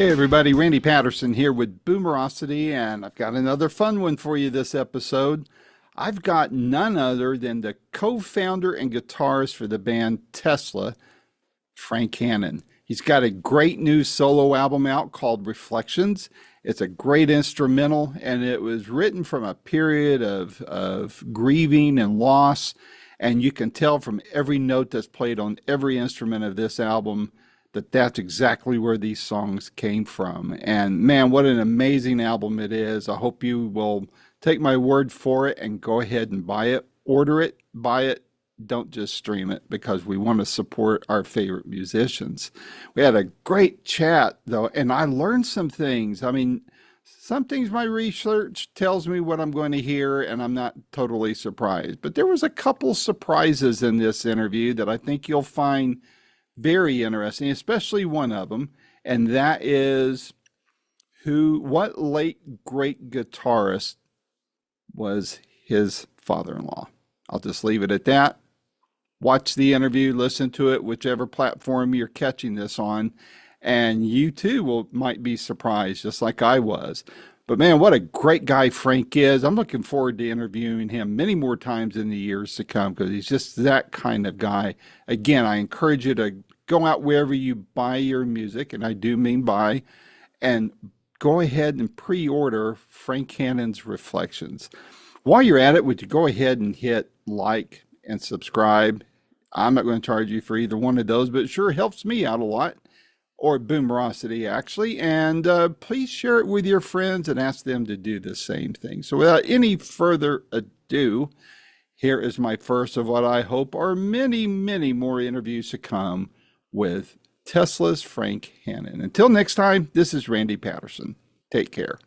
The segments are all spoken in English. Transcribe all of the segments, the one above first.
Hey everybody, Randy Patterson here with Boomerocity, and I've got another fun one for you this episode. I've got none other than the co-founder and guitarist for the band Tesla, Frank Hannon. He's got a great new solo album out called Reflections. It's a great instrumental, and it was written from a period of grieving and loss, and you can tell from every note that's played on every instrument of this album that that's exactly where these songs came from. And man, what an amazing album it is. I hope you will take my word for it and go ahead and buy it, order it, buy it. Don't just stream it, because we want to support our favorite musicians. We had a great chat though, and I learned some things. I mean, some things my research tells me what I'm going to hear, and I'm not totally surprised. But there was a couple surprises in this interview that I think you'll find very interesting, especially one of them, and that is what late great guitarist was his father-in-law. I'll just leave it at that. Watch the interview, listen to it, whichever platform you're catching this on, and you too might be surprised, just like I was. But man, what a great guy Frank is. I'm looking forward to interviewing him many more times in the years to come, because he's just that kind of guy. Again, I encourage you to go out wherever you buy your music, and I do mean buy, and go ahead and pre-order Frank Hannon's Reflections. While you're at it, would you go ahead and hit like and subscribe? I'm not going to charge you for either one of those, but it sure helps me out a lot, or Boomerocity actually. And please share it with your friends and ask them to do the same thing. So without any further ado, here is my first of what I hope are many, many more interviews to come with Tesla's Frank Hannon. Until next time, this is Randy Patterson. Take care.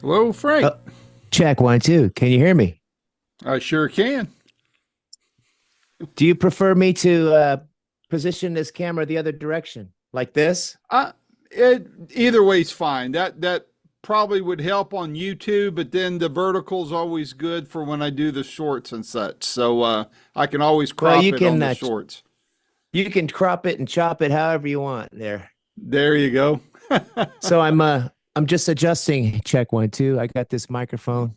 Hello, Frank. Check 1, 2. Can you hear me? I sure can. Do you prefer me to position this camera the other direction, like this? Either way's fine. That probably would help on YouTube, but then the vertical's always good for when I do the shorts and such. So I can always crop it on the shorts. You can crop it and chop it however you want there. There you go. So I'm just adjusting. Check 1, 2. I got this microphone.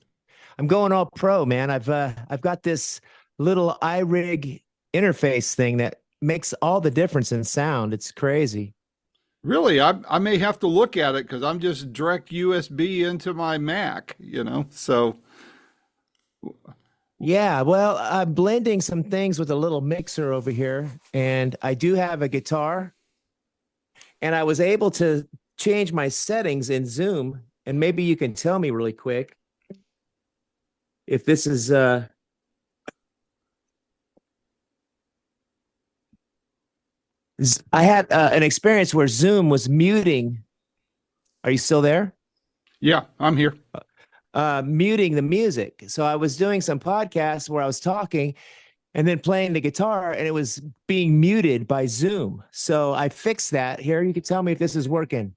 I'm going all pro, man. I've got this little iRig interface thing that makes all the difference in sound. It's crazy. Really, I may have to look at it, because I'm just direct USB into my Mac, so. Yeah, well, I'm blending some things with a little mixer over here, and I do have a guitar, and I was able to change my settings in Zoom, and maybe you can tell me really quick if this is I had an experience where Zoom was muting. Are you still there? Yeah, I'm here. Muting the music. So I was doing some podcasts where I was talking and then playing the guitar, and it was being muted by Zoom. So I fixed that. Here, you can tell me if this is working.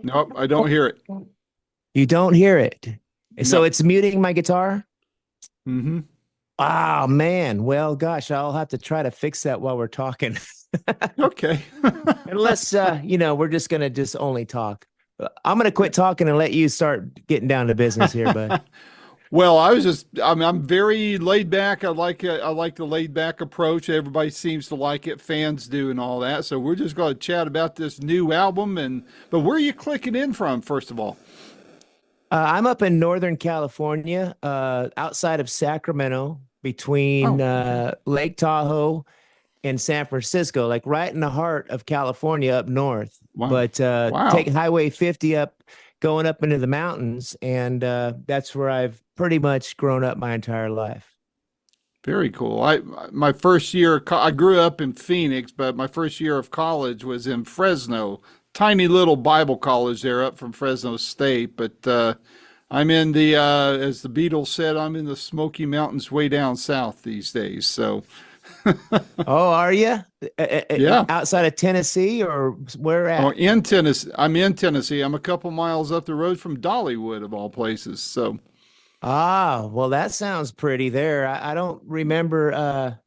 Nope, I don't hear it. You don't hear it. No. So it's muting my guitar? Mm-hmm. Oh, man. Well, gosh, I'll have to try to fix that while we're talking. Okay. Unless, we're just going to only talk. I'm going to quit talking and let you start getting down to business here, bud. Well, I'm very laid back. I like the laid back approach. Everybody seems to like it. Fans do and all that. So we're just going to chat about this new album. But where are you clicking in from, first of all? I'm up in Northern California, outside of Sacramento, between Lake Tahoe and San Francisco, like right in the heart of California up north. Wow. But Wow. Taking Highway 50 up, going up into the mountains, and that's where I've pretty much grown up my entire life. Very cool. My first year, I grew up in Phoenix, but my first year of college was in Fresno. Tiny little Bible college there up from Fresno State, but I'm in the, as the Beatles said, I'm in the Smoky Mountains way down south these days. So, Oh, are you? Yeah. Outside of Tennessee, or where at? oh, in Tennessee, I'm in Tennessee. I'm a couple miles up the road from Dollywood, of all places. So, Ah, well, that sounds pretty there. I don't remember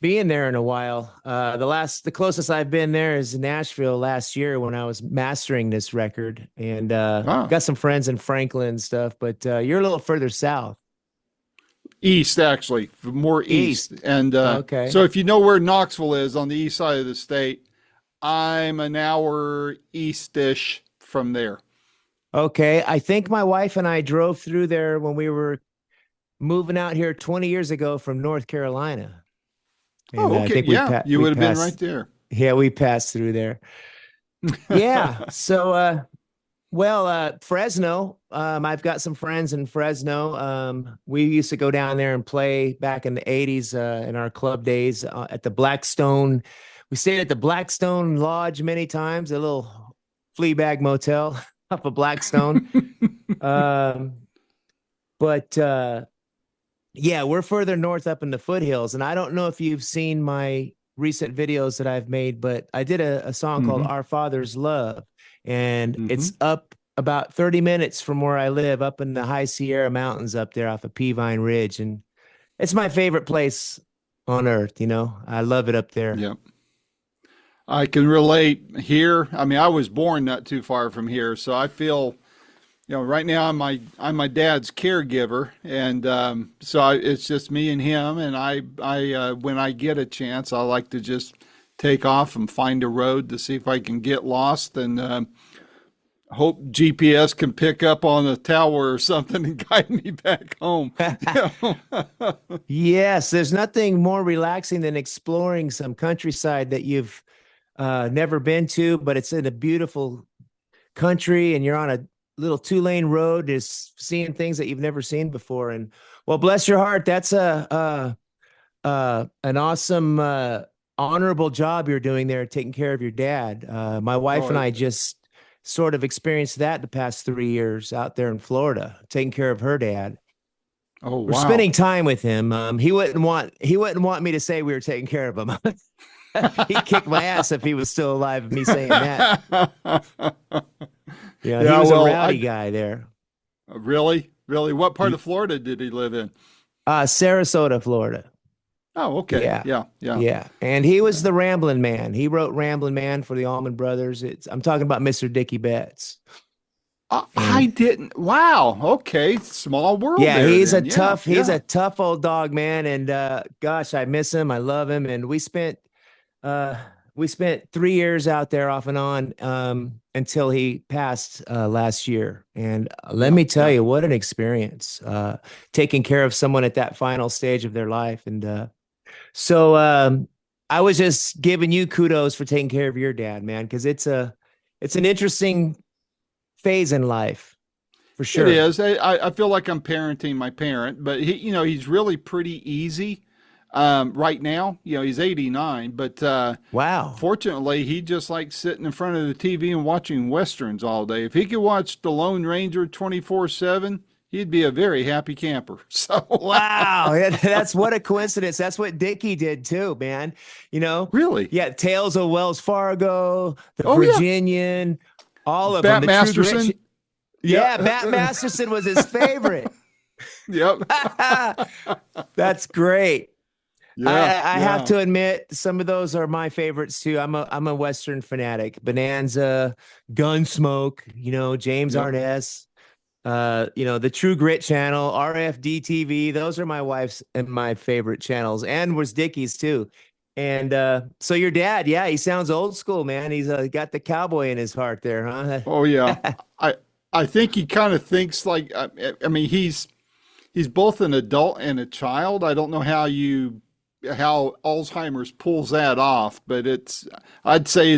being there in a while. The closest I've been there is Nashville last year when I was mastering this record, and Ah, got some friends in Franklin and stuff. But you're a little further south, east actually, more east. east. And Okay. so if you know where Knoxville is on the east side of the state, I'm an hour east-ish from there. Okay. I think my wife and I drove through there when we were moving out here 20 years ago from North Carolina. And Oh, I okay. think Yeah, you we would have been right passed, there. yeah, we passed through there. Yeah. So, Fresno, I've got some friends in Fresno. We used to go down there and play back in the 80s, in our club days, at the Blackstone. We stayed at the Blackstone Lodge many times, a little flea bag motel up of Blackstone. Um, but Yeah, we're further north up in the foothills. And I don't know if you've seen my recent videos that I've made, but I did a song called Hmm. Our Father's Love. And Hmm. it's up about 30 minutes from where I live, up in the high Sierra Mountains up there off of Peavine Ridge. And it's my favorite place on earth. I love it up there. Yeah. I can relate here. I mean, I was born not too far from here, so I feel, right now I'm my dad's caregiver, and it's just me and him. And I when I get a chance, I like to just take off and find a road to see if I can get lost, and hope GPS can pick up on a tower or something and guide me back home. Yes, there's nothing more relaxing than exploring some countryside that you've never been to, but it's in a beautiful country and you're on a little 2-lane road, just seeing things that you've never seen before. And well, bless your heart, that's an awesome, honorable job you're doing there, taking care of your dad. My wife and Oh, I just sort of experienced that the past 3 years out there in Florida, taking care of her dad. oh, We're wow. spending time with him. He wouldn't want me to say we were taking care of him. He'd kick my ass if he was still alive. Me saying that. Yeah, he Yeah, was a well, rowdy guy there. really, what part of Florida did he live in? Sarasota, Florida. Oh, okay. Yeah. Yeah, yeah. Yeah. And he was the Ramblin' Man. He wrote Ramblin' Man for the Allman Brothers. I'm talking about Mr. Dickie Betts. I And didn't. Wow. Okay. Small world yeah, there he's a then. Yeah, tough, he's yeah. a tough old dog, man. And gosh, I miss him. I love him. And uh we spent 3 years out there off and on, until he passed last year. And let Yeah, me tell yeah. you, what an experience, taking care of someone at that final stage of their life. And So I was just giving you kudos for taking care of your dad, man, because it's an interesting phase in life for It sure. is. I feel like I'm parenting my parent, but he's really pretty easy right now. He's 89, but Wow. fortunately, he just likes sitting in front of the TV and watching westerns all day. If he could watch The Lone Ranger 24/7, he'd be a very happy camper. So, Wow. That's what a coincidence. That's what Dickie did too, man. You know, really? yeah, Tales of Wells Fargo, The Oh yeah, Virginian, all of them, Bat the True Grit. Masterson. Yeah. Yeah, Bat Masterson was his favorite. Yep. That's great. Yeah. I have Yeah. to admit, some of those are my favorites too. I'm a Western fanatic. Bonanza, Gunsmoke, James Yep. Arness, the True Grit channel, RFD TV. Those are my wife's and my favorite channels, and was Dickie's too. And so your dad, yeah, he sounds old school, man. He's got the cowboy in his heart there, Oh yeah. huh? I I think he kind of thinks like I mean he's both an adult and a child. I don't know how Alzheimer's pulls that off, but I'd say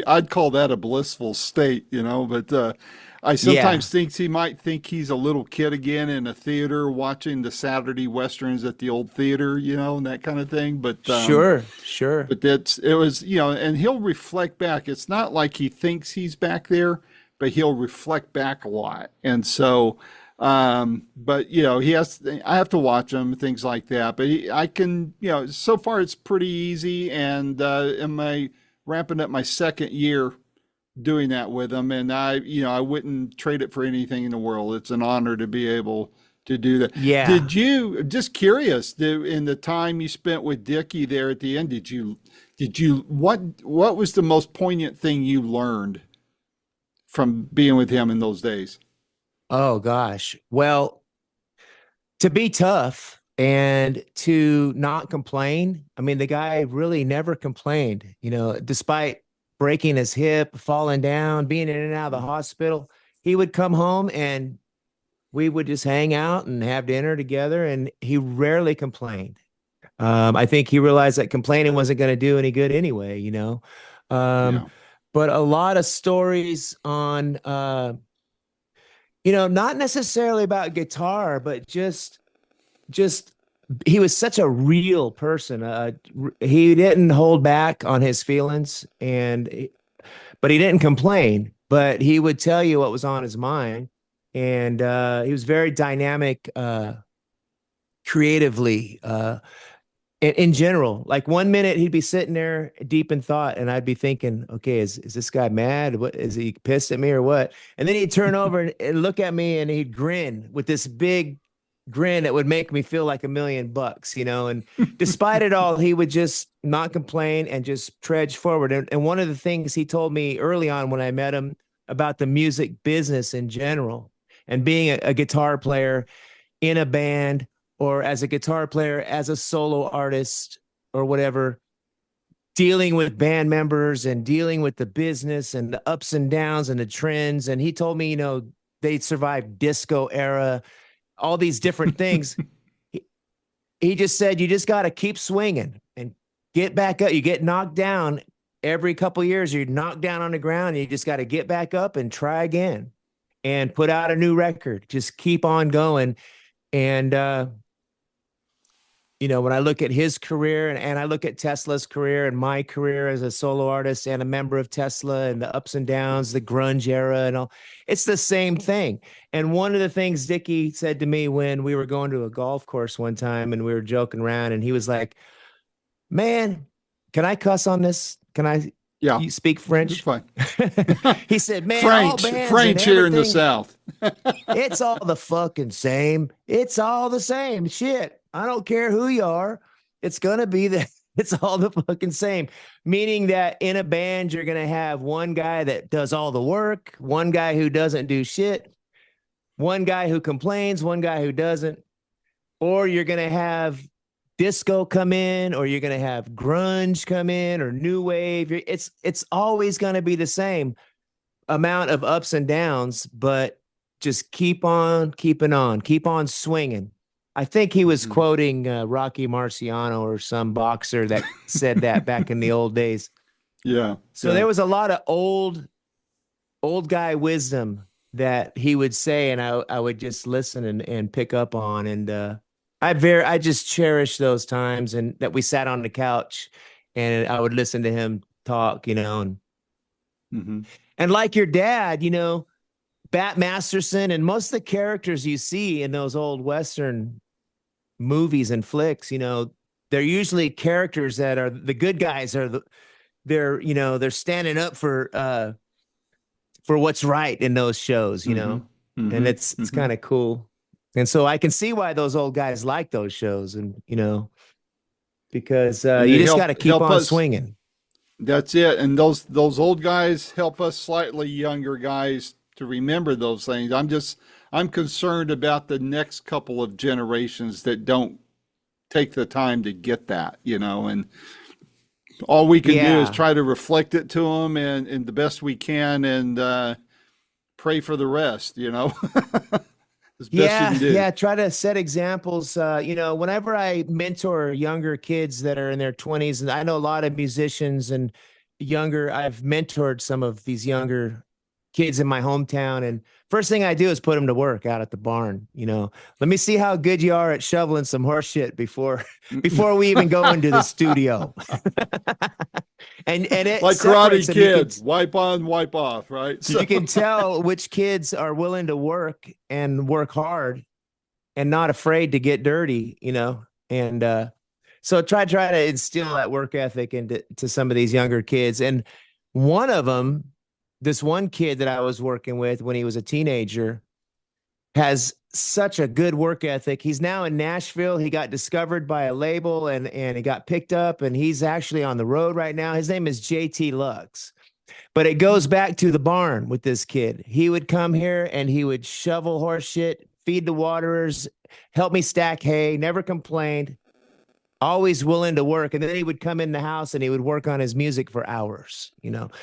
I'd call that a blissful state. But I Yeah, sometimes think he might think he's a little kid again in a theater watching the Saturday westerns at the old theater, and that kind of thing. But sure, sure. it was, and he'll reflect back. It's not like he thinks he's back there, but he'll reflect back a lot. And so, but I have to watch him, things like that. But I can, so far it's pretty easy. And am I ramping up my second year doing that with him? And I wouldn't trade it for anything in the world. It's an honor to be able to do that. Yeah. Did you, just curious, in the time you spent with Dickie there at the end, what was the most poignant thing you learned from being with him in those days? Oh gosh. Well, to be tough and to not complain. I mean, the guy really never complained, despite breaking his hip, falling down, being in and out of the hospital. He would come home and we would just hang out and have dinner together, and he rarely complained. I think he realized that complaining wasn't going to do any good anyway. Um, Yeah. but a lot of stories on, not necessarily about guitar, but just he was such a real person. He didn't hold back on his feelings, but he didn't complain. But he would tell you what was on his mind, and he was very dynamic, creatively. In general, like one minute he'd be sitting there deep in thought, and I'd be thinking, okay, is this guy mad? What is he pissed at me or what? And then he'd turn over and look at me, and he'd grin with this big grin that would make me feel like $1,000,000. And despite it all, he would just not complain and just trudge forward. And one of the things he told me early on when I met him about the music business in general and being a guitar player in a band, or as a guitar player, as a solo artist or whatever, dealing with band members and dealing with the business and the ups and downs and the trends. And he told me, they survived disco era, all these different things. He just said, you just got to keep swinging and get back up. You get knocked down every couple of years, you're knocked down on the ground, and you just got to get back up and try again and put out a new record. Just keep on going. And, when I look at his career and I look at Tesla's career and my career as a solo artist and a member of Tesla and the ups and downs, the grunge era and all, it's the same thing. And one of the things Dickie said to me when we were going to a golf course one time and we were joking around, and he was like, man, can I cuss on this? Can I Yeah. you speak It's French? fine. He said, man, all bands and French here in the everything, South. it's all the fucking same. It's all the same shit. I don't care who you are. It's going to be it's all the fucking same. Meaning that in a band, you're going to have one guy that does all the work, one guy who doesn't do shit, one guy who complains, one guy who doesn't, or you're going to have disco come in, or you're going to have grunge come in, or new wave. It's always going to be the same amount of ups and downs, but just keep on keeping on, keep on swinging. I think he was quoting Rocky Marciano or some boxer that said that back in the old days. Yeah. So there was a lot of old guy wisdom that he would say, and I would just listen and pick up on. And I just cherish those times, and that we sat on the couch and I would listen to him talk, and and like your dad, Bat Masterson and most of the characters you see in those old Western movies and flicks, they're usually characters that are the good guys, they're standing up for what's right in those shows, and it's kind of cool. And so I can see why those old guys like those shows, and because you just got to keep on swinging. That's it. And those old guys help us slightly younger guys to remember those things. I'm concerned about the next couple of generations that don't take the time to get that, and all we can do is try to reflect it to them and the best we can, and pray for the rest, as best you can do. Yeah. Try to set examples. Whenever I mentor younger kids that are in their 20s, and I know a lot of musicians and I've mentored some of these younger kids in my hometown, and first thing I do is put them to work out at the barn. Let me see how good you are at shoveling some horse shit before we even go into the studio. and it like Karate Kids, wipe on, wipe off, right? So you can tell which kids are willing to work and work hard and not afraid to get dirty, and so try to instill that work ethic into some of these younger kids. And one of them, this one kid that I was working with when he was a teenager, has such a good work ethic. He's now in Nashville. He got discovered by a label and he got picked up and he's actually on the road right now. His name is JT Lux. But it goes back to the barn with this kid. He would come here and he would shovel horse shit, feed the waterers, help me stack hay, never complained, always willing to work. And then he would come in the house and he would work on his music for hours.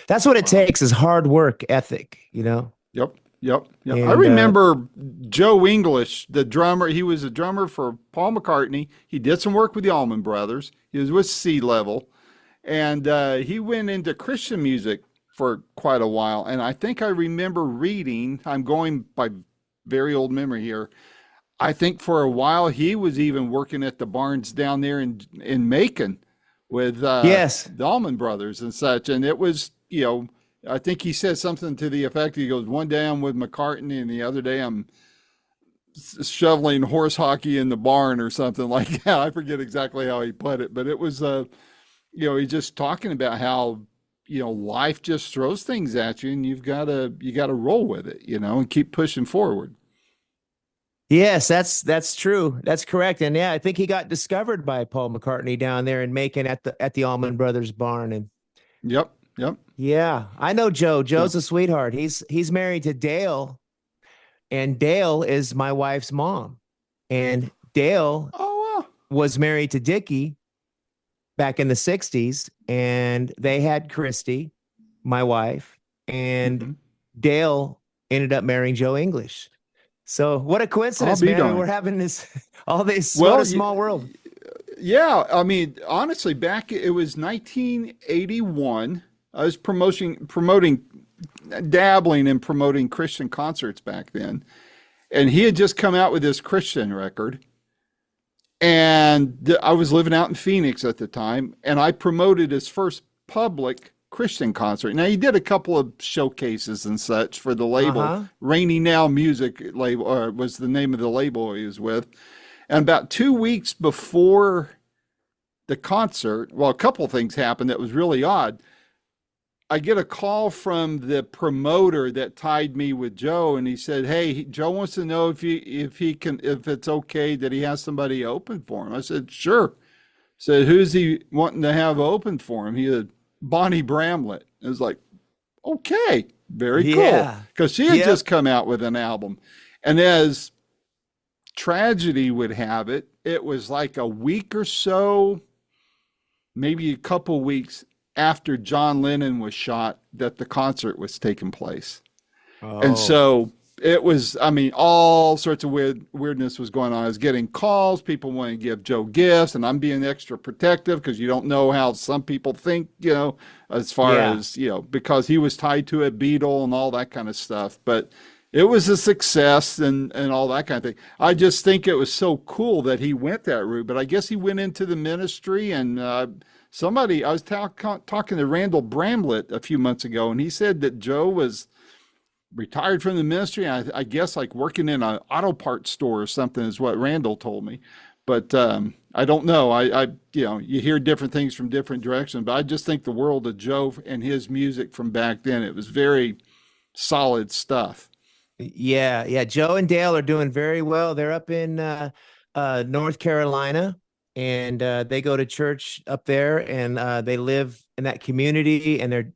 That's what it Wow. takes is hard work ethic. Yep. Yep. Yep. I And remember Joe English, the drummer. He was a drummer for Paul McCartney. He did some work with the Allman Brothers. He was with Sea Level. And he went into Christian music for quite a while. And I think I remember reading, I'm going by very old memory here. I think for a while he was even working at the barns down there in Macon with yes, the Allman Brothers and such. And it was, I think he said something to the effect, he goes, one day I'm with McCartney and the other day I'm shoveling horse hockey in the barn or something like that. I forget exactly how he put it, but it was, he's just talking about how, life just throws things at you and you gotta roll with it, and keep pushing forward. yes, that's true. That's correct. And yeah, I think he got discovered by Paul McCartney down there in Macon at the Allman Brothers barn. And Yep. Yep. yeah, I know Joe. So, Joe's a sweetheart. He's married to Dale, and Dale is my wife's mom. And Dale oh, was married to Dickie back in the 60s, and they had Christy, my wife, wow. and Dale ended up marrying Joe English. So what a I'll coincidence, be man. We're darned. having this all this what Well, a small world. yeah, I mean, honestly, back it was 1981. I was promoting, dabbling in promoting Christian concerts back then, and he had just come out with this Christian record. And I was living out in Phoenix at the time, and I promoted his first public Christian concert. Now he did a couple of showcases and such for the label. Uh-huh. Rainy Now Music label was the name of the label he was with. And about 2 weeks before the concert, well, a couple of things happened that was really odd. I get a call from the promoter that tied me with Joe, and he said, "Hey, Joe wants to know if it's okay that he has somebody open for him." I said, "Sure." Said, "Who's he wanting to have open for him?" He said, "Bonnie Bramlett." It was like, okay, very cool, Yeah. because she had Yep. just come out with an album, and as tragedy would have it, it was like a week or so, maybe a couple weeks after John Lennon was shot that the concert was taking place. And Oh. so it was, I mean, all sorts of weirdness was going on. I was getting calls, people wanting to give Joe gifts, and I'm being extra protective because you don't know how some people think, as far Yeah. as, because he was tied to a Beatle and all that kind of stuff. But it was a success and all that kind of thing. I just think it was so cool that he went that route. But I guess he went into the ministry and I was talking to Randall Bramlett a few months ago, and he said that Joe was retired from the ministry. I guess like working in an auto parts store or something is what Randall told me. But I don't know. You hear different things from different directions, but I just think the world of Joe and his music from back then, it was very solid stuff. Yeah, yeah. Joe and Dale are doing very well. They're up in North Carolina, and they go to church up there, and they live in that community. And they're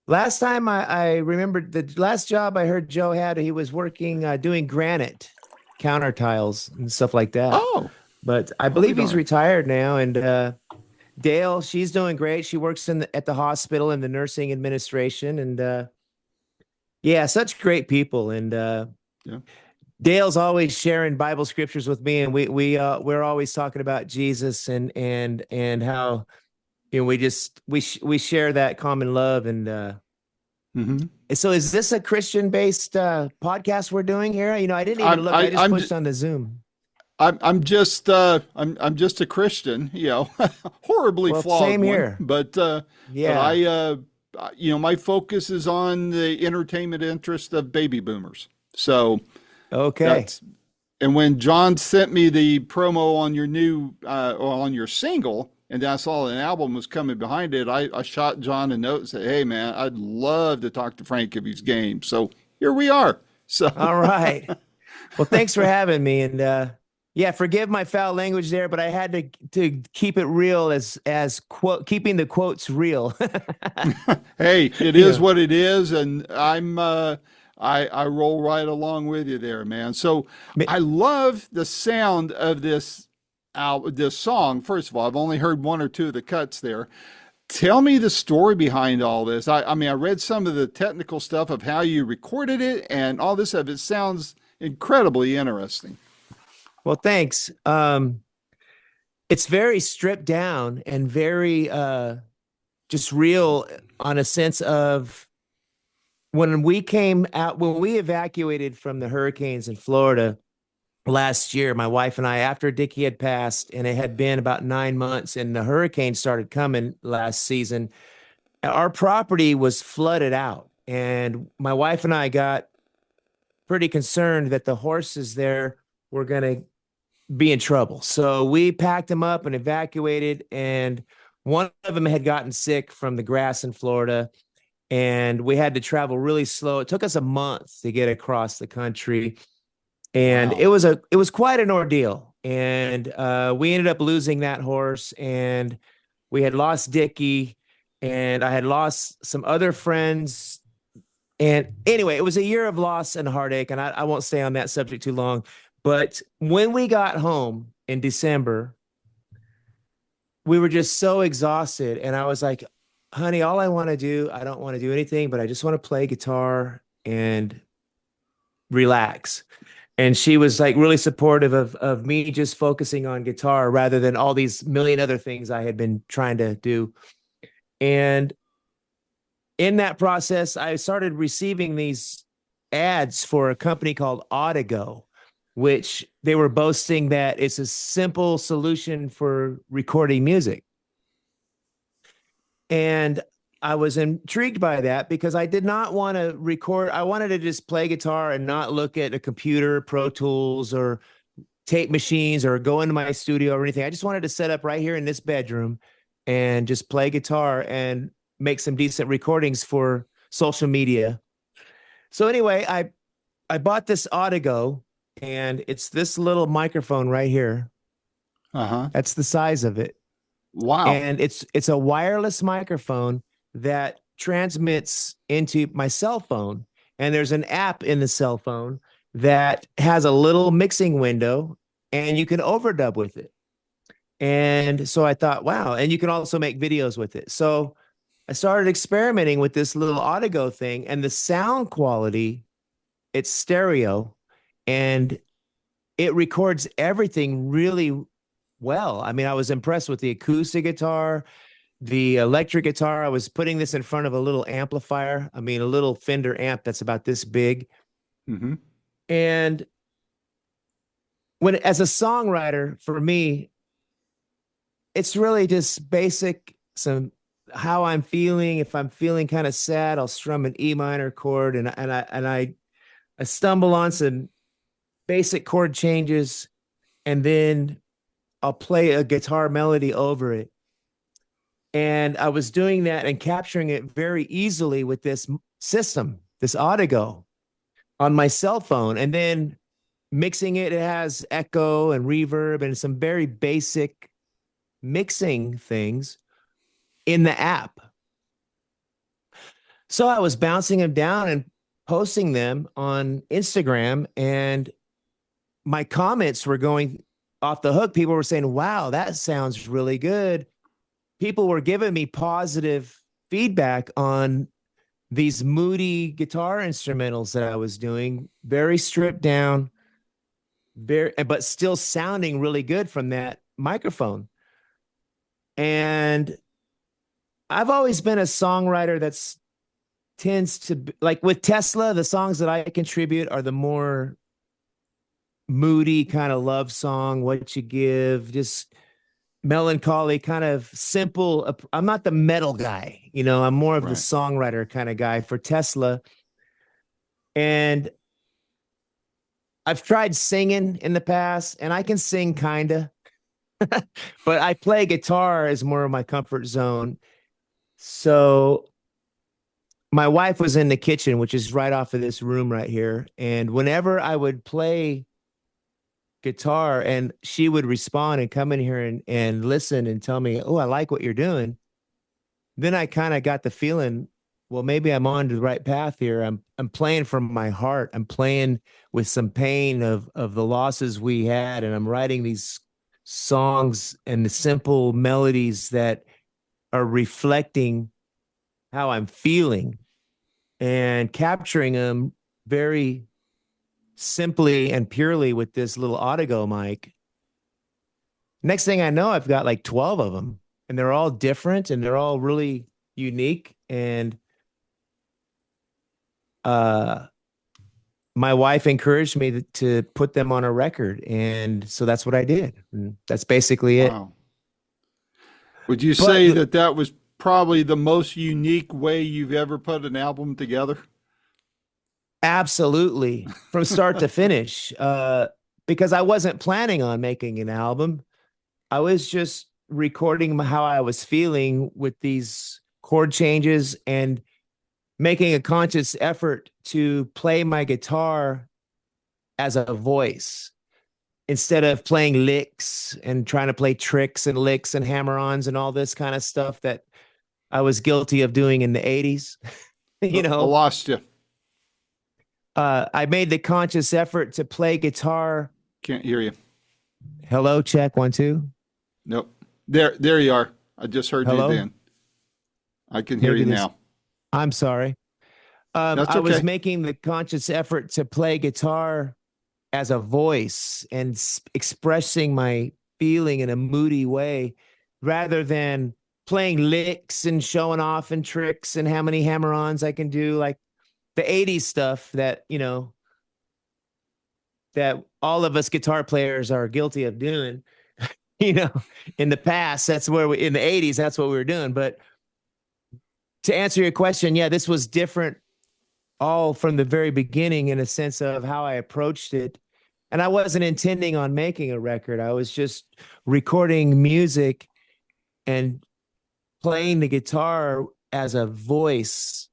last time I remembered the last job I heard Joe had, he was working doing granite counter tiles and stuff like that. Oh, But I I'll be believe he's darned. retired now. And Dale, she's doing great. She works at the hospital in the nursing administration, and yeah, such great people. And Yeah. Dale's always sharing Bible scriptures with me, and we're always talking about Jesus and how we share that common love. And Hmm. so, is this a Christian based podcast we're doing here? I didn't even I'm look. I, I just I'm pushed on the Zoom. I'm just a Christian, horribly Well, flawed same one, here. but Yeah. my focus is on the entertainment interest of baby boomers. So Okay. that's and when John sent me the promo on your new or on your single, and I saw an album was coming behind it, I shot John a note and said, "Hey man, I'd love to talk to Frank if he's game." So here we are. So All right. Well, thanks for having me. And yeah, forgive my foul language there, but I had to keep it real as quote keeping the quotes real. Hey, it is Yeah. what it is, and I roll right along with you there, man. So Ma- I love the sound of this song. First of all, I've only heard one or two of the cuts there. Tell me the story behind all this. I mean, I read some of the technical stuff of how you recorded it and all this stuff. It sounds incredibly interesting. Well, thanks. It's very stripped down and very just real on a sense of when we evacuated from the hurricanes in Florida last year, my wife and I, after Dickie had passed, and it had been about 9 months, and the hurricane started coming last season, our property was flooded out. And my wife and I got pretty concerned that the horses there were going to be in trouble. So we packed them up and evacuated. And one of them had gotten sick from the grass in Florida, and we had to travel really slow. It took us a month to get across the country, and Wow. it was quite an ordeal. And we ended up losing that horse, and we had lost Dickie, and I had lost some other friends. And anyway, it was a year of loss and heartache, and I won't stay on that subject too long. But when we got home in December, we were just so exhausted. And I was like, honey, all I want to do, I don't want to do anything, but I just want to play guitar and relax. And she was like really supportive of me just focusing on guitar rather than all these million other things I had been trying to do. And in that process, I started receiving these ads for a company called Audigo, which they were boasting that it's a simple solution for recording music. And I was intrigued by that because I did not want to record. I wanted to just play guitar and not look at a computer, Pro Tools, or tape machines, or go into my studio or anything. I just wanted to set up right here in this bedroom and just play guitar and make some decent recordings for social media. So anyway, I bought this Audigo, and it's this little microphone right here. Uh-huh. That's the size of it. Wow. And it's a wireless microphone that transmits into my cell phone. And there's an app in the cell phone that has a little mixing window, and you can overdub with it. And so I thought, wow, and you can also make videos with it. So I started experimenting with this little Audigo thing, and the sound quality, it's stereo, and it records everything really well. I mean, I was impressed with the acoustic guitar, the electric guitar. I was putting this in front of a little amplifier. I mean, a little Fender amp that's about this big. Hmm. And as a songwriter, for me, it's really just basic, some how I'm feeling. If I'm feeling kind of sad, I'll strum an E minor chord, and I stumble on some basic chord changes, and then I'll play a guitar melody over it. And I was doing that and capturing it very easily with this system, this Audigo, on my cell phone. And then mixing it, it has echo and reverb and some very basic mixing things in the app. So I was bouncing them down and posting them on Instagram, and my comments were going off the hook. People were saying, wow, that sounds really good. People were giving me positive feedback on these moody guitar instrumentals that I was doing, very stripped down, but still sounding really good from that microphone. And I've always been a songwriter that's tends to like with Tesla, the songs that I contribute are the more moody kind of love song, what you give, just melancholy, kind of simple. I'm not the metal guy, I'm more of the Right. songwriter kind of guy for Tesla. And I've tried singing in the past, and I can sing kind of, but I play guitar as more of my comfort zone. So my wife was in the kitchen, which is right off of this room right here. And whenever I would play guitar and she would respond and come in here and listen and tell me, "Oh, I like what you're doing." Then I kind of got the feeling, well, maybe I'm on the right path here. I'm playing from my heart. I'm playing with some pain of the losses we had, and I'm writing these songs and the simple melodies that are reflecting how I'm feeling and capturing them very simply and purely with this little Audigo mic. Next thing I know, I've got like 12 of them, and they're all different and they're all really unique. And uh, my wife encouraged me to put them on a record. And so that's what I did. And that's basically it. Wow. Would you But say that that was probably the most unique way you've ever put an album together? absolutely from start to finish, because I wasn't planning on making an album. I was just recording how I was feeling with these chord changes and making a conscious effort to play my guitar as a voice instead of playing licks and trying to play tricks and licks and hammer-ons and all this kind of stuff that I was guilty of doing in the 80s. you I know, lost you. I made the conscious effort to play guitar. Can't hear you. Hello, check 1 2. Nope. There you are. I just heard you Hello. then. I can hear you Maybe this. now. I'm sorry. That's I was okay. making the conscious effort to play guitar as a voice and expressing my feeling in a moody way rather than playing licks and showing off and tricks and how many hammer-ons I can do, like the 80s stuff that, that all of us guitar players are guilty of doing. you know, in the past, that's where in the 80s, that's what we were doing. But to answer your question, yeah, this was different all from the very beginning in a sense of how I approached it. And I wasn't intending on making a record. I was just recording music and playing the guitar as a voice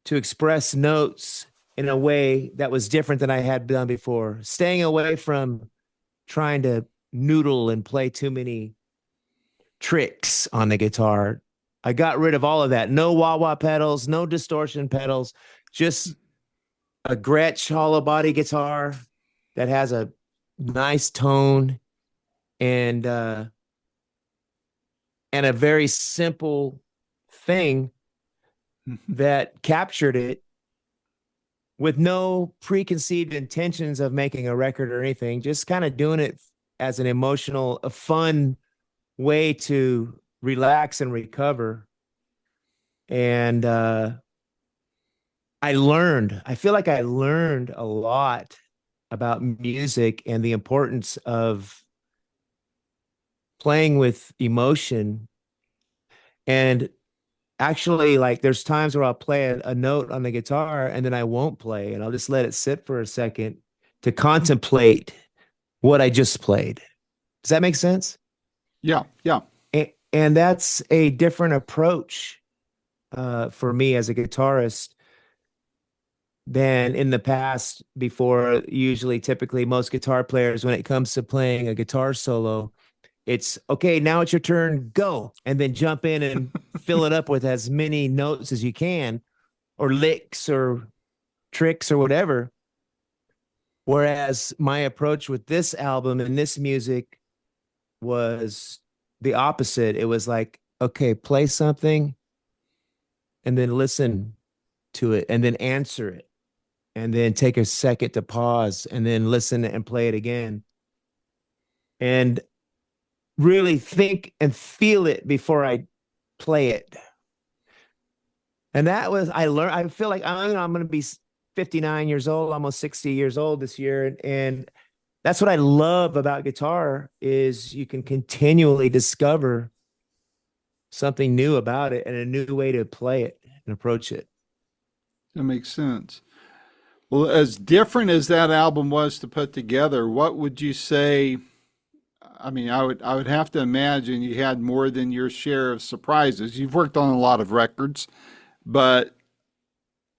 to express notes in a way that was different than I had done before, staying away from trying to noodle and play too many tricks on the guitar. I got rid of all of that. No wah-wah pedals, no distortion pedals, just a Gretsch hollow body guitar that has a nice tone and a very simple thing that captured it with no preconceived intentions of making a record or anything, just kind of doing it as an emotional, a fun way to relax and recover. And I feel like I learned a lot about music and the importance of playing with emotion. And actually, like, there's times where I'll play a note on the guitar and then I won't play, and I'll just let it sit for a second to contemplate what I just played. Does that make sense? Yeah, yeah. And that's a different approach for me as a guitarist than in the past before. Usually, typically, most guitar players, when it comes to playing a guitar solo, it's okay, now it's your turn, go, and then jump in and fill it up with as many notes as you can, or licks or tricks or whatever. Whereas my approach with this album and this music was the opposite. It was like, okay, play something and then listen to it and then answer it and then take a second to pause and then listen and play it again. And really think and feel it before I play it. And that was, I feel like I'm going to be 59 years old, almost 60 years old this year. And that's what I love about guitar is you can continually discover something new about it and a new way to play it and approach it. That makes sense. Well, as different as that album was to put together, what would you say? I mean, I would have to imagine you had more than your share of surprises. You've worked on a lot of records, but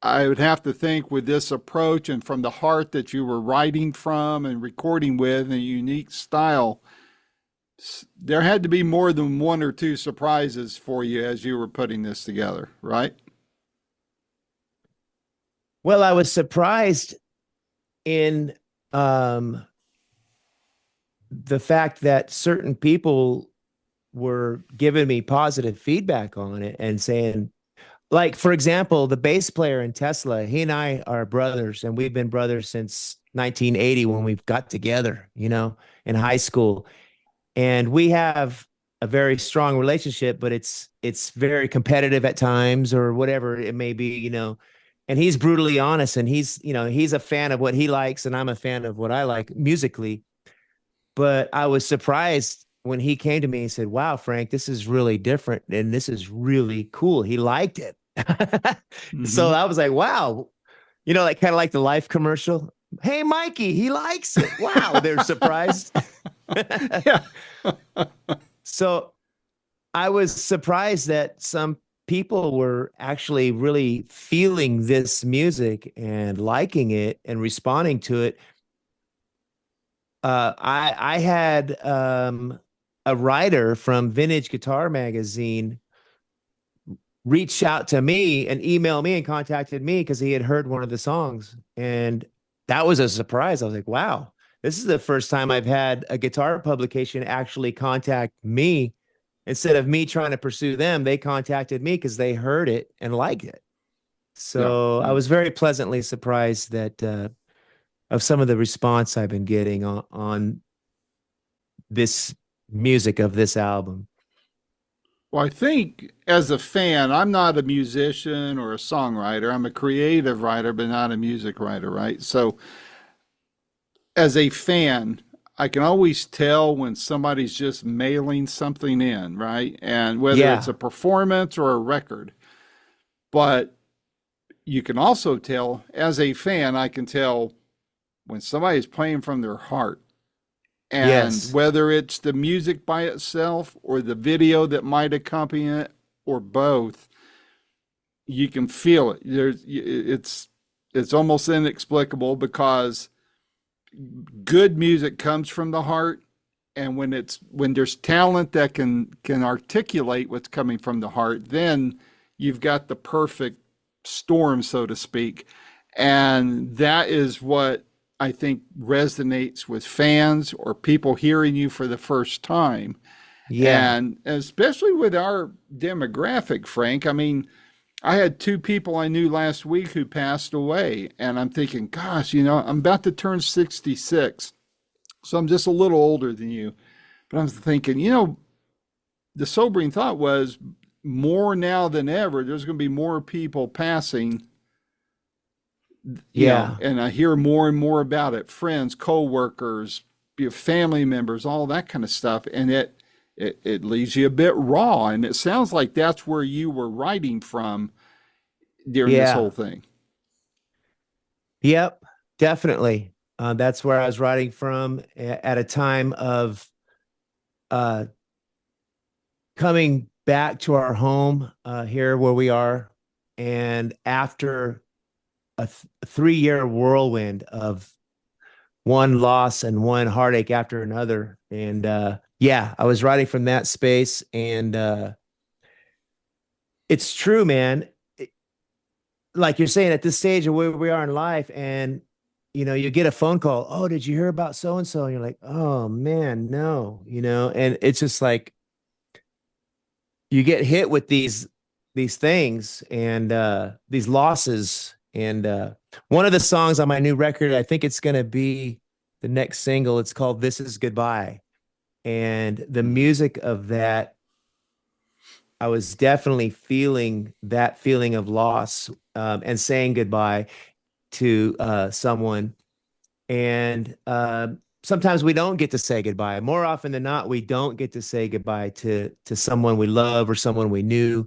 I would have to think with this approach and from the heart that you were writing from and recording with and a unique style, there had to be more than one or two surprises for you as you were putting this together, right? Well, I was surprised in um, the fact that certain people were giving me positive feedback on it and saying, like, for example, the bass player in Tesla, he and I are brothers, and we've been brothers since 1980 when we got together, in high school. And we have a very strong relationship, but it's very competitive at times or whatever it may be. And he's brutally honest, and he's a fan of what he likes, and I'm a fan of what I like musically. But I was surprised when he came to me and said, "Wow, Frank, this is really different and this is really cool." He liked it. So Mm-hmm. I was like, "Wow." Like kind of like the Life commercial. "Hey, Mikey, he likes it." Wow, they're surprised. Yeah. So I was surprised that some people were actually really feeling this music and liking it and responding to it. I had a writer from Vintage Guitar Magazine reach out to me and email me and contacted me because he had heard one of the songs, and that was a surprise. I was like, "Wow, this is the first time I've had a guitar publication actually contact me instead of me trying to pursue them. They contacted me because they heard it and liked it." Yeah. So I Yeah. was very pleasantly surprised that of some of the response I've been getting on this music of this album. Well, I think as a fan, I'm not a musician or a songwriter. I'm a creative writer, but not a music writer, right? So as a fan, I can always tell when somebody's just mailing something in, right? And whether it's Yeah. a performance or a record. But you can also tell, as a fan, I can tell when somebody's playing from their heart. And Yes. whether it's the music by itself or the video that might accompany it or both, you can feel it. It's almost inexplicable because good music comes from the heart, and when there's talent that can articulate what's coming from the heart, then you've got the perfect storm, so to speak. And that is what I think resonates with fans or people hearing you for the first time. Yeah. And especially with our demographic, Frank, I mean, I had two people I knew last week who passed away, and I'm thinking, gosh, I'm about to turn 66. So I'm just a little older than you. But I'm thinking, the sobering thought was more now than ever, there's going to be more people passing, Yeah. and I hear more and more about it, friends, coworkers, family members, all that kind of stuff. And it leaves you a bit raw. And it sounds like that's where you were writing from during this whole Yeah. thing. Yep. Definitely. That's where I was writing from at a time of uh, coming back to our home here where we are. And after a 3-year whirlwind of one loss and one heartache after another. And yeah, I was writing from that space. And it's true, man. Like you're saying, at this stage of where we are in life, and you get a phone call. "Oh, did you hear about so and so?" And you're like, "Oh man, no," and it's just like you get hit with these things and these losses. And one of the songs on my new record, I think it's going to be the next single. It's called "This Is Goodbye," and the music of that, I was definitely feeling that feeling of loss, and saying goodbye to someone. And sometimes we don't get to say goodbye. More often than not, we don't get to say goodbye to someone we love or someone we knew.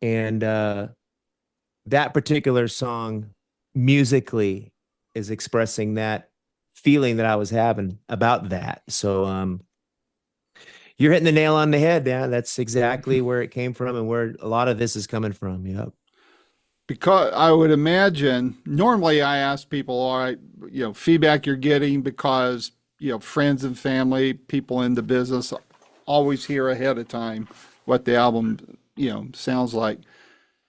And that particular song musically is expressing that feeling that I was having about that. So you're hitting the nail on the head. Yeah, that's exactly where it came from and where a lot of this is coming from. Yep. Because I would imagine normally I ask people, all right, feedback you're getting because, friends and family, people in the business always hear ahead of time what the album, sounds like.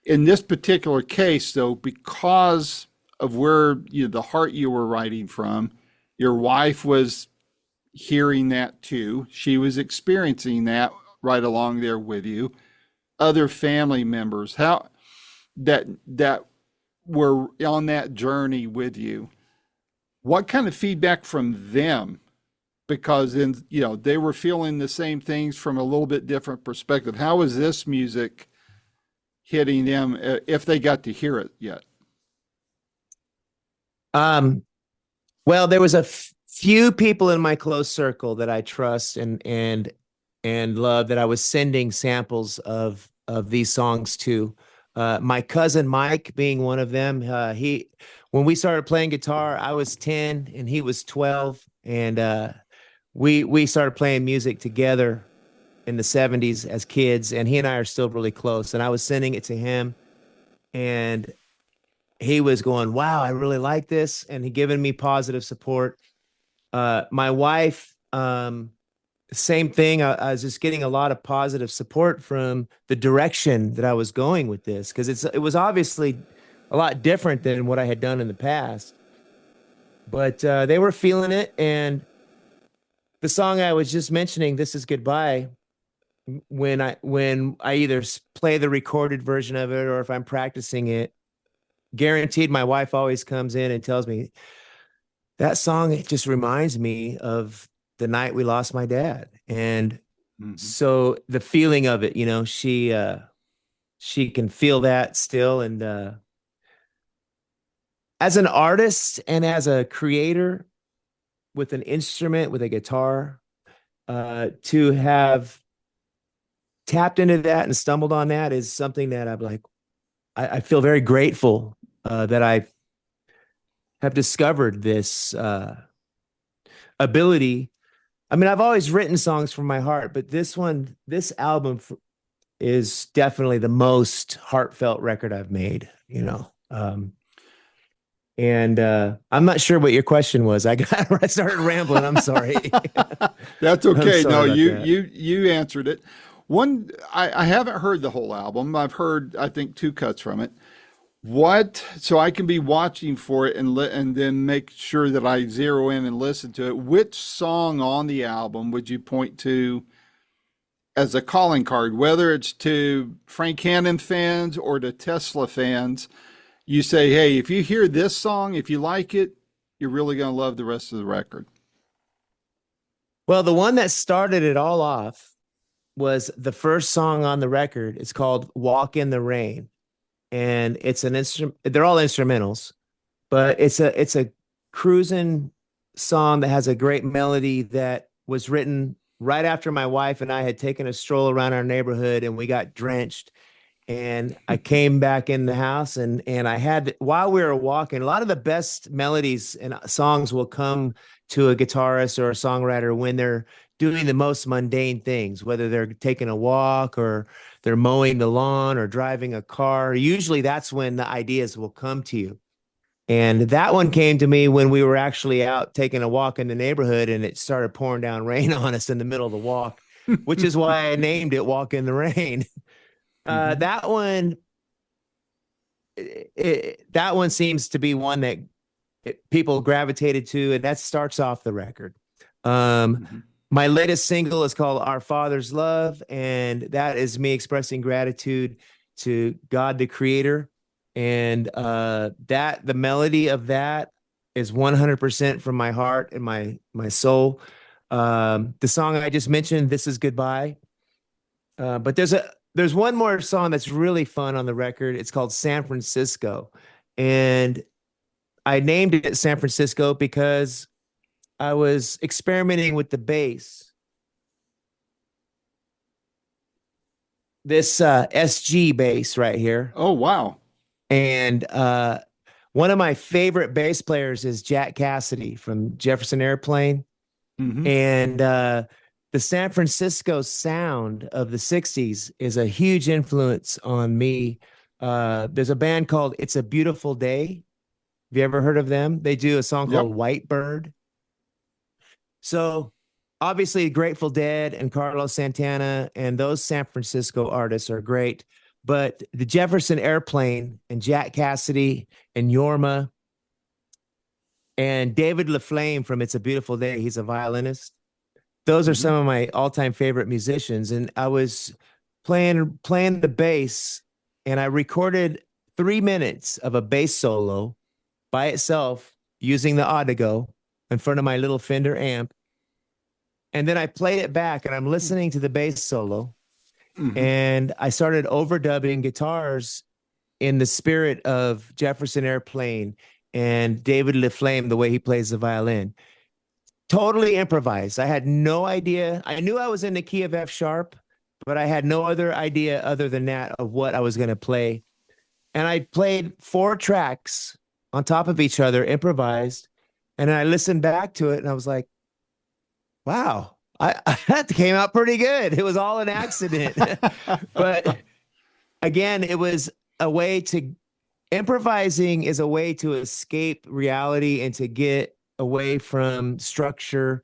In this particular case, though, because of where the heart you were writing from, your wife was hearing that too. She was experiencing that right along there with you. Other family members, how that were on that journey with you. What kind of feedback from them? Because they were feeling the same things from a little bit different perspective. How is this music hitting them if they got to hear it yet? Um, well, there was a few people in my close circle that I trust and love that I was sending samples of these songs to. My cousin Mike being one of them. He when we started playing guitar, I was 10 and he was 12, and we started playing music together in the 70s as kids, and he and I are still really close. And I was sending it to him, and he was going, "Wow, I really like this," and he given me positive support. My wife, same thing. I was just getting a lot of positive support from the direction that I was going with this, because it was obviously a lot different than what I had done in the past. But they were feeling it, and the song I was just mentioning, "This Is Goodbye," when I either play the recorded version of it or if I'm practicing it, guaranteed my wife always comes in and tells me that song, it just reminds me of the night we lost my dad. And Mm-hmm. so the feeling of it, she can feel that still. And as an artist and as a creator with an instrument, with a guitar, to have tapped into that and stumbled on that is something that I'm like, I feel very grateful that I have discovered this ability. I mean, I've always written songs from my heart, but this album is definitely the most heartfelt record I've made, and I'm not sure what your question was. I started rambling. I'm sorry. That's I'm okay. No, sorry about you that. you you answered it. I haven't heard the whole album. I've heard I think two cuts from it. What so I can be watching for it and then make sure that I zero in and listen to it. Which song on the album would you point to as a calling card, whether it's to Frank Hannon fans or to Tesla fans? You say, hey, if you hear this song, if you like it, you're really going to love the rest of the record. Well, the one that started it all off was the first song on the record. It's called "Walk in the Rain," and it's an instrument. They're all instrumentals, but it's a cruising song that has a great melody that was written right after my wife and I had taken a stroll around our neighborhood and we got drenched. And I came back in the house, and I had, while we were walking, a lot of the best melodies and songs will come to a guitarist or a songwriter when they're doing the most mundane things, whether they're taking a walk or they're mowing the lawn or driving a car. Usually that's when the ideas will come to you. And that one came to me when we were actually out taking a walk in the neighborhood and it started pouring down rain on us in the middle of the walk, which is why I named it "Walk in the Rain." Mm-hmm. That one, that one seems to be one that people gravitated to, and that starts off the record. Um, Mm-hmm. my latest single is called "Our Father's Love," and that is me expressing gratitude to God, the Creator, and that the melody of that is 100% from my heart and my soul. The song I just mentioned, "This Is Goodbye," but there's one more song that's really fun on the record. It's called "San Francisco," and I named it San Francisco because I was experimenting with the bass. This SG bass right here. Oh, wow. And one of my favorite bass players is Jack Cassidy from Jefferson Airplane. Mm-hmm. And the San Francisco sound of the 60s is a huge influence on me There's a band called It's a Beautiful Day. Have you ever heard of them? They do a song Yep. called White Bird. So obviously Grateful Dead and Carlos Santana and those San Francisco artists are great. But the Jefferson Airplane and Jack Cassidy and Yorma and David LaFlame from It's a Beautiful Day, he's a violinist. Those are Hmm. some of my all-time favorite musicians. And I was playing the bass, and I recorded 3 minutes of a bass solo by itself using the Audigo in front of my little Fender amp. And then I played it back, and I'm listening to the bass solo, Hmm. and I started overdubbing guitars in the spirit of Jefferson Airplane and David LaFlame, the way he plays the violin. Totally improvised. I had no idea. I knew I was in the key of F sharp, but I had no other idea other than that of what I was going to play. And I played 4 tracks on top of each other, improvised. And I listened back to it and I was like, wow, that came out pretty good. It was all an accident. But again, it was a way to improvising is a way to escape reality and to get away from structure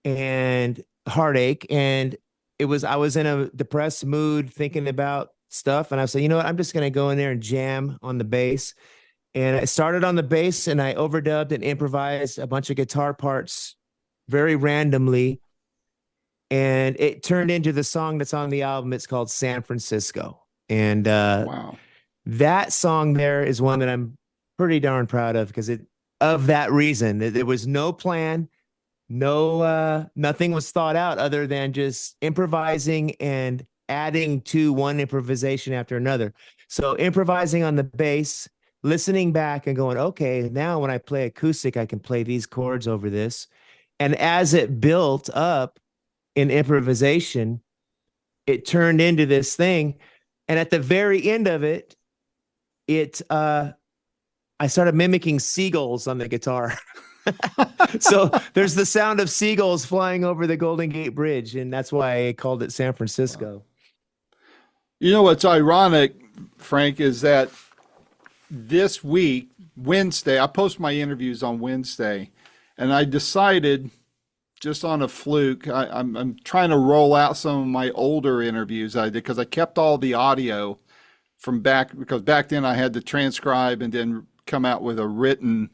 and heartache. And I was in a depressed mood thinking about stuff. And I said, you know what? I'm just going to go in there and jam on the bass. And I started on the bass and I overdubbed and improvised a bunch of guitar parts very randomly. And it turned into the song that's on the album. It's called San Francisco. And Wow. that song there is one that I'm pretty darn proud of because of that reason. There was no plan, nothing was thought out other than just improvising and adding to one improvisation after another. So improvising on the bass, listening back and going, okay, now when I play acoustic, I can play these chords over this. And as it built up in improvisation, it turned into this thing. And at the very end of it, I started mimicking seagulls on the guitar. So there's the sound of seagulls flying over the Golden Gate Bridge, and that's why I called it San Francisco. You know what's ironic, Frank, is that this week, Wednesday, I post my interviews on Wednesday, and I decided just on a fluke, I'm trying to roll out some of my older interviews I did because I kept all the audio from back, because back then I had to transcribe and then come out with a written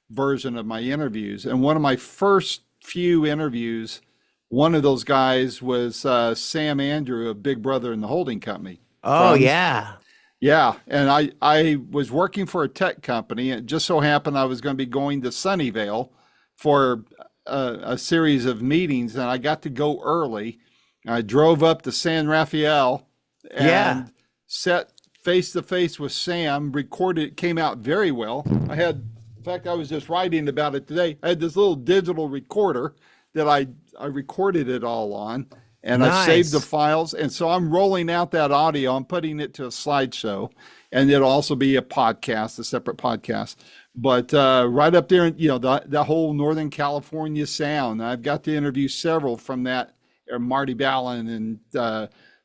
version of my interviews. And one of my first few interviews, one of those guys was Sam Andrew of Big Brother and the Holding Company. Oh, From yeah. Yeah, and I was working for a tech company, and it just so happened I was going to be going to Sunnyvale for a series of meetings, and I got to go early. I drove up to San Rafael Yeah. and sat face to face with Sam, recorded. It came out very well. In fact, I was just writing about it today. I had this little digital recorder that I recorded it all on, and I saved the Nice. files. And so I'm rolling out that audio. I'm putting it to a slideshow, and it'll also be a podcast, a separate podcast. But right up there, the whole Northern California sound. I've got to interview several from that, Marty Ballin and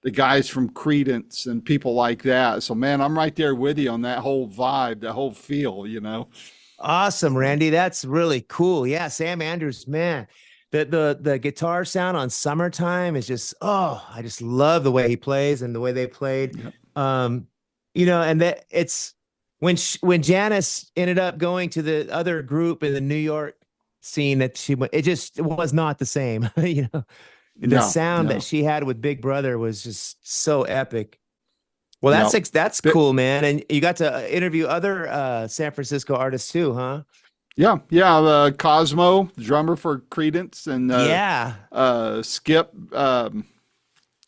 the guys from Credence and people like that. So, man, I'm right there with you on that whole vibe, that whole feel. Awesome, So, Randy. That's really cool. Yeah, Sam Andrews, man. The guitar sound on Summertime is just, oh, I just love the way he plays and the way they played. yeah. Um, and that it's when Janice ended up going to the other group in the New York scene that she went, it was not the same. The No, sound that no, she had with Big Brother was just so epic. Well, no. that's But, cool, man. And you got to interview other San Francisco artists too, huh? yeah, yeah. Cosmo, drummer for Credence, and Yeah. Skip.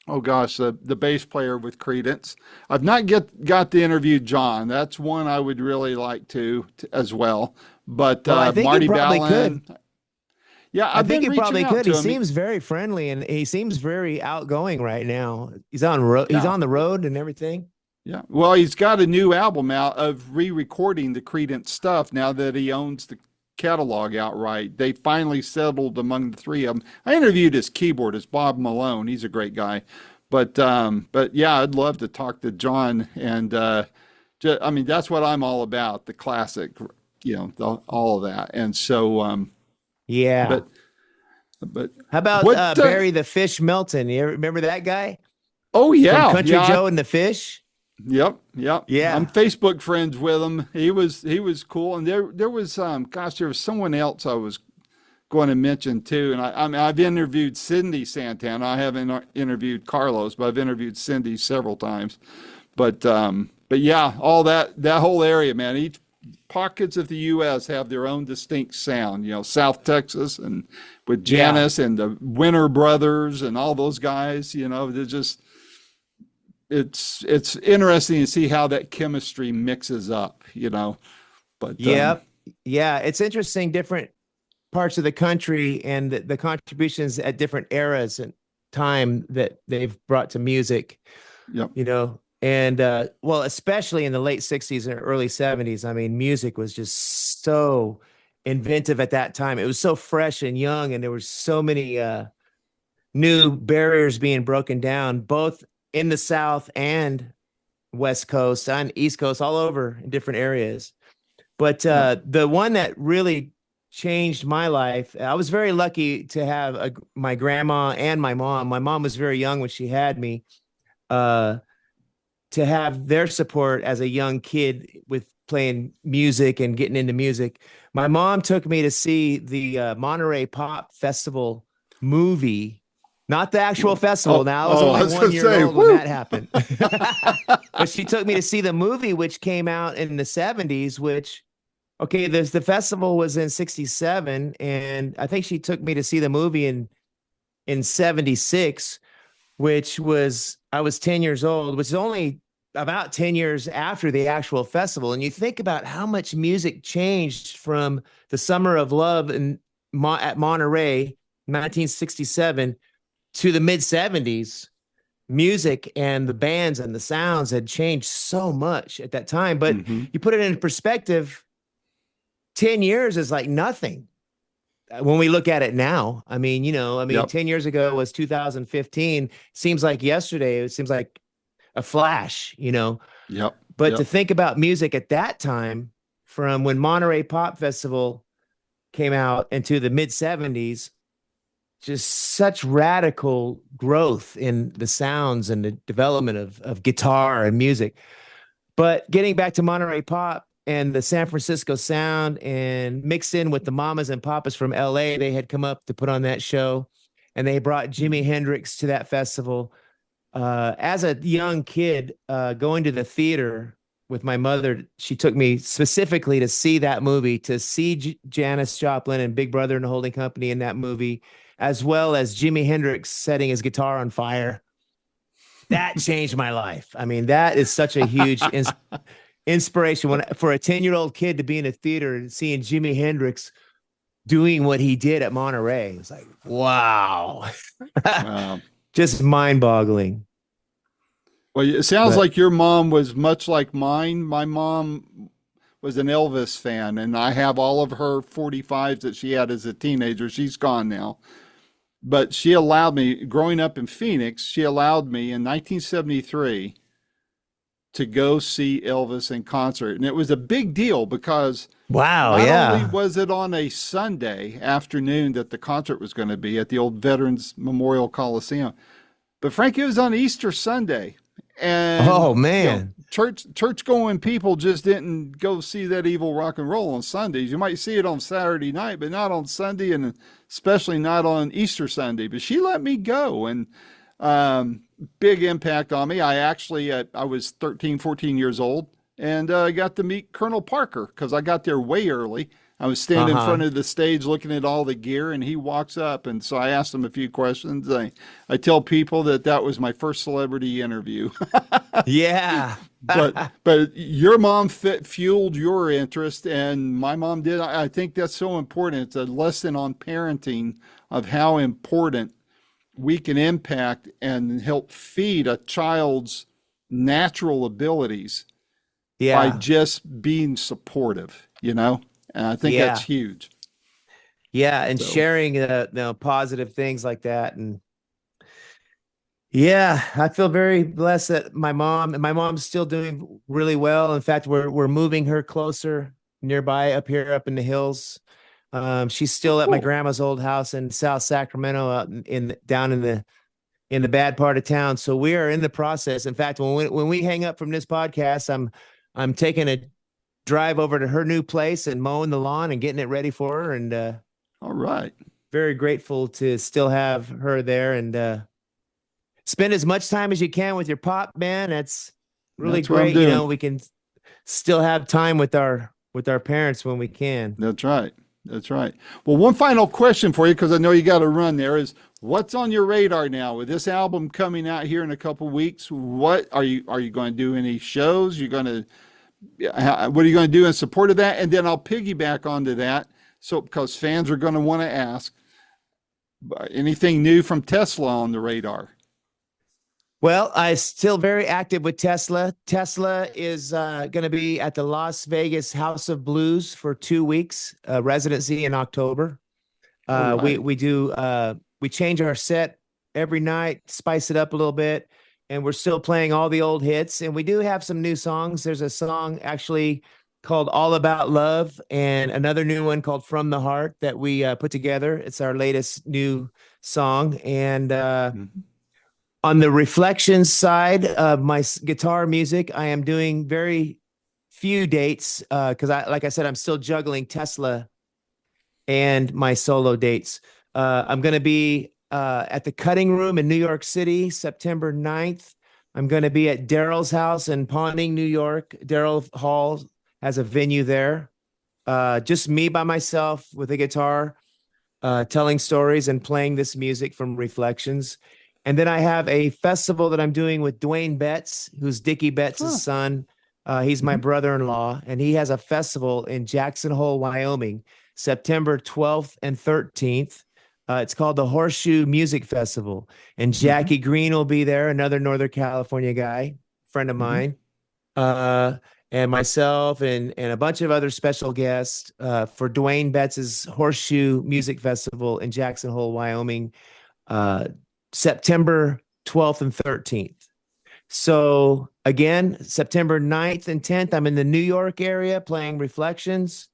Oh gosh, the bass player with Credence. I've not got to interview John. That's one I would really like to as well. But Well, I think you Marty probably could. Ballin, yeah, I I've think been you reaching probably out could. He to him. seems very friendly and he seems very outgoing right now. He's Yeah, on the road and everything. yeah. Well, he's got a new album out of re-recording the Credence stuff now that he owns the catalog outright. They finally settled among the three of them. I interviewed his keyboardist, Bob Malone. He's a great guy. But yeah, I'd love to talk to John. And I mean, that's what I'm all about, the classic, all of that. And so, Yeah. but but How about what? Barry the Fish Melton? You remember that guy Oh from yeah, Country yeah. Joe and the Fish? Yep. I'm Yeah. Facebook friends with him. He was cool. And there was gosh, there was someone else I was going to mention too. And I mean, I've interviewed Cindy Santana. I haven't interviewed Carlos, but I've interviewed Cindy several times. But yeah, all that whole area, man. Each pockets of the U.S. have their own distinct sound. South Texas and with Yeah. Janice and the Winter Brothers and all those guys. They're just it's interesting to see how that chemistry mixes up. But Yep. Yeah. It's interesting, different parts of the country and the contributions at different eras and time that they've brought to music, yep, and well, especially in the late 60s and early 70s. I mean, music was just so inventive at that time. It was so fresh and young, and there were so many new barriers being broken down, both in the South and West Coast and East Coast, all over in different areas. But yep, the one that really changed my life, I was very lucky to have my grandma and my mom. My mom was very young when she had me. Uh, to have their support as a young kid with playing music and getting into music. My mom took me to see the Monterey Pop Festival movie, not the actual festival. Now, I was I only was one gonna year say, old when woo. that happened. But she took me to see the movie, which came out in the 70s, which, okay, the festival was in 67. And I think she took me to see the movie in 76, which was, I was 10 years old, which is only about 10 years after the actual festival. And you think about how much music changed from the Summer of Love at Monterey, 1967, to the mid 70s. Music and the bands and the sounds had changed so much at that time. But Hmm. you put it in perspective, 10 years is like nothing when we look at it now. I mean, Yep, 10 years ago was 2015. Seems like yesterday. It seems like a flash. yep, But to yep. think about music at that time, from when Monterey Pop Festival came out into the mid 70s, just such radical growth in the sounds and the development of guitar and music. But getting back to Monterey Pop and the San Francisco sound, and mixed in with the Mamas and Papas from LA, they had come up to put on that show, and they brought Jimi Hendrix to that festival. As a young kid, going to the theater with my mother, she took me specifically to see that movie, to see Janis Joplin and Big Brother and the Holding Company in that movie, as well as Jimi Hendrix setting his guitar on fire. That changed my life. I mean, that is such a huge inspiration for a 10-year-old kid to be in a theater and seeing Jimi Hendrix doing what he did at Monterey. It was like, wow. Wow. Just mind boggling. Well, it sounds But like your mom was much like mine. My mom was an Elvis fan, and I have all of her 45s that she had as a teenager. She's gone now. But she allowed me, growing up in Phoenix, she allowed me in 1973 to go see Elvis in concert. And it was a big deal because wow, not only yeah. was it on a Sunday afternoon that the concert was going to be at the old Veterans Memorial Coliseum, but Frank, it was on Easter Sunday. And Oh man. church going people just didn't go see that evil rock and roll on Sundays. You might see it on Saturday night, but not on Sunday, and especially not on Easter Sunday. But she let me go, and big impact on me. I was 13, 14 years old, and I got to meet Colonel Parker because I got there way early. I was standing in Uh-huh. front of the stage looking at all the gear, and he walks up, and so I asked him a few questions. I tell people that was my first celebrity interview. Yeah. But your mom fueled your interest, and my mom did. I think that's so important. It's a lesson on parenting of how important we can impact and help feed a child's natural abilities by Yeah. just being supportive. And I think that's Yeah. huge. Yeah. And So, sharing positive things like that. And Yeah, I feel very blessed that my mom's still doing really well. In fact, we're moving her closer nearby up here up in the hills. She's Oh, still at my cool. grandma's old house in South Sacramento, out down in the bad part of town. So we are in the process. In fact, when we hang up from this podcast, I'm taking a drive over to her new place and mowing the lawn and getting it ready for her. And All right. very grateful to still have her there and spend as much time as you can with your pop, man. That's really That's what I'm great. You doing. know, we can still have time with our parents when we can. That's right. That's right. Well, one final question for you, because I know you got to run there, is what's on your radar now with this album coming out here in a couple weeks? What are you going to do any shows? You're going to what are you going to do in support of that? And then I'll piggyback onto that. So because fans are going to want to ask anything new from Tesla on the radar. Well, I'm still very active with Tesla. Tesla is going to be at the Las Vegas House of Blues for 2 weeks, residency in October. All right. We change our set every night, spice it up a little bit, and we're still playing all the old hits. And we do have some new songs. There's a song actually called "All About Love" and another new one called "From the Heart" that we put together. It's our latest new song, and Mhm. on the reflections side of my guitar music, I am doing very few dates because like I said, I'm still juggling Tesla and my solo dates. I'm going to be at the Cutting Room in New York City, September 9th. I'm going to be at Daryl's house in Pawning, New York. Daryl Hall has a venue there. Just me by myself with a guitar, telling stories and playing this music from Reflections. And then I have a festival that I'm doing with Dwayne Betts, who's Dickie Betts' Huh. son. He's my Mhm. brother-in-law, and he has a festival in Jackson Hole, Wyoming, September 12th and 13th. It's called the Horseshoe Music Festival. And Mhm. Jackie Green will be there, another Northern California guy, friend of Mhm. mine. Uh, and myself and a bunch of other special guests for Dwayne Betts' Horseshoe Music Festival in Jackson Hole, Wyoming, uh, September 12th and 13th. So again, September 9th and 10th, I'm in the New York area playing Reflections.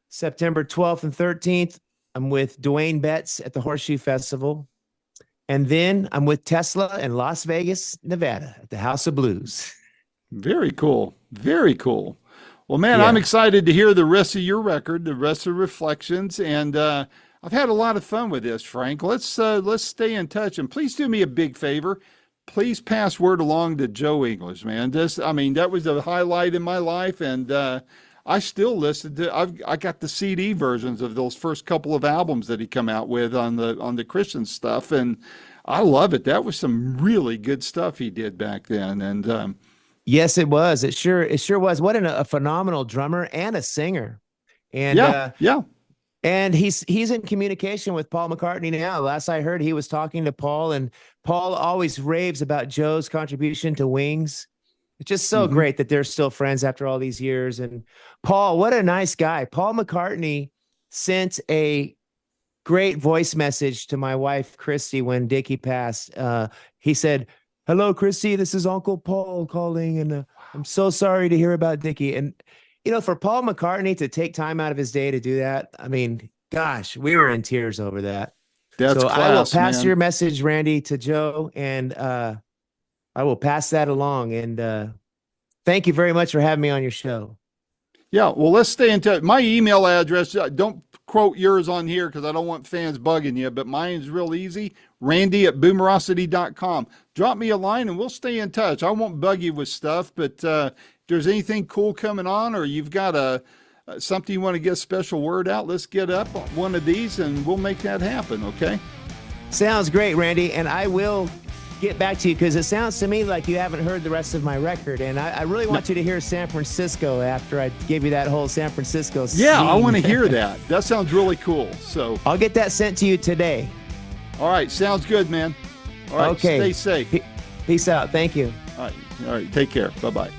September 12th and 13th, I'm with Dwayne Betts at the Horseshoe Festival. And then I'm with Tesla in Las Vegas, Nevada at the House of Blues. Very cool. Very cool. Well, man, I'm Yeah. excited to hear the rest of your record, the rest of Reflections, and I've had a lot of fun with this, Frank. Let's stay in touch, and please do me a big favor. Please pass word along to Joe English, man. I mean, that was a highlight in my life, and I still listen to. I got the CD versions of those first couple of albums that he come out with on the Christian stuff, and I love it. That was some really good stuff he did back then, and Yes, it was. It sure was. What a phenomenal drummer and a singer. And yeah, yeah. he's in communication with Paul McCartney now. Last I heard, he was talking to Paul, and Paul always raves about Joe's contribution to Wings. It's just so Hmm. great that they're still friends after all these years. And Paul, what a nice guy. Paul McCartney sent a great voice message to my wife, Christy, when Dickie passed. He said, "Hello, Christy. This is Uncle Paul calling, and I'm so sorry to hear about Dickie." And, you know, for Paul McCartney to take time out of his day to do that, I mean, gosh, we were in tears over that. That's So I will class, pass man. your message, Randy, to Joe, and I will pass that along. And thank you very much for having me on your show. Yeah, well, let's stay in touch. My email address, don't quote yours on here because I don't want fans bugging you, but mine's real easy, randy@boomerocity.com. Drop me a line and we'll stay in touch. I won't bug you with stuff, but if there's anything cool coming on or you've got something you want to get a special word out, let's get up on one of these and we'll make that happen, okay? Sounds great, Randy. And I will get back to you because it sounds to me like you haven't heard the rest of my record. And I really No, want you to hear San Francisco after I give you that whole San Francisco yeah, I want scene. to hear that. That sounds really cool. So, I'll get that sent to you today. all right, sounds good, man. All right, Okay. stay safe. Peace out. Thank you. All right, take care. Bye bye.